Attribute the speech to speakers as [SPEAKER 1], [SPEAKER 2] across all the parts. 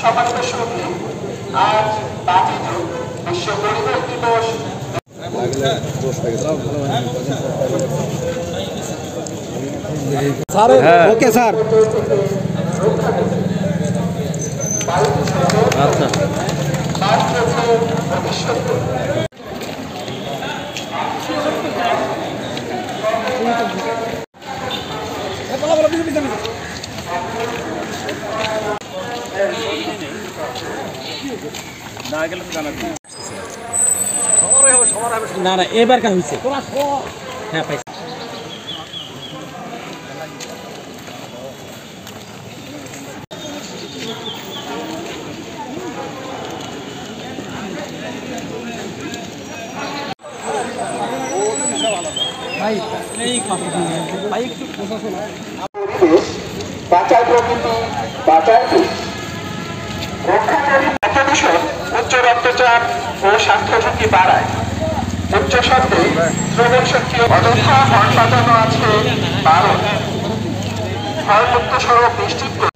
[SPEAKER 1] সম্মানিত সুধী, আজ 5 জুন বিশ্ব পরিবেশ দিবস।
[SPEAKER 2] ওকে স্যার, আচ্ছা না না এবার কাজ হয়েছে। হ্যাঁ পাইছি।
[SPEAKER 1] বাঁচায় প্রকৃতি, বাঁচায় দেশ। রক্ষাকারী উচ্চ রক্তচাপ ও স্বাস্থ্য ঝুঁকি বাড়ায়। উচ্চ শব্দে শ্রবণ শক্তি অযথা হর্ন বাজানো আছে বারণ। ভয়মুক্ত সড়ক নিশ্চিত করে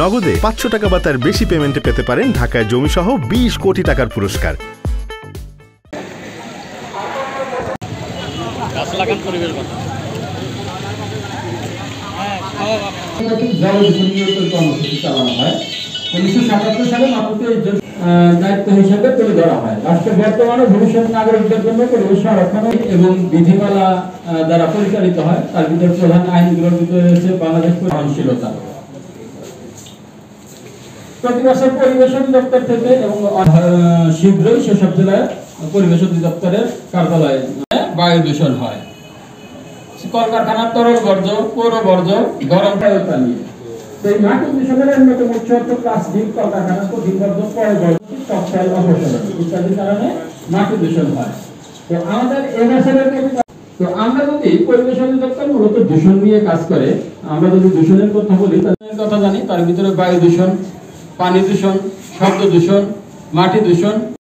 [SPEAKER 3] নগদে 500 টাকা বা তার বেশি পেমেন্টে পেতে পারেন ঢাকায় জমিসহ 20 কোটি টাকার পুরস্কার।
[SPEAKER 4] দায়িত্ব হিসেবে তুলে ধরা হয়। রাষ্ট্রের বর্তমানে ভবিষ্যৎ নাগরিকদের জন্য পরিবেশ সংরক্ষণ এবং বিধিমালা দ্বারা পরিচালিত হয়। তার ভিতরে প্রধান আইনগুলোর ভিতরে রয়েছে বাংলাদেশ সহনশীলতা। প্রতি বছর পরিবেশ অধিদপ্তর থেকে এবং শীঘ্রই সেসব জেলায় পরিবেশ অধিদপ্তরের কার্যালয়ে বায়ু দূষণ হয়। কলকারখানার তরল বর্জ্য, পৌর বর্জ্য, গরম বায়ু নিয়ে সেই মাটি দূষণের অন্যতম উৎস হচ্ছে প্লাস্টিক, কলকারখানার কঠিন বর্জ্য, পয় বর্জ্য, টক্সাইল অপসারণ ইত্যাদির কারণে মাটি দূষণ হয়। তো আমাদের এই বছরের তো আমরা যদি পরিবেশ অধিদপ্তর মূলত দূষণ নিয়ে কাজ করে, আমরা যদি দূষণের কথা বলি তার কথা জানি, তার ভিতরে বায়ু দূষণ, পানি দূষণ, শব্দ দূষণ, মাটি দূষণ,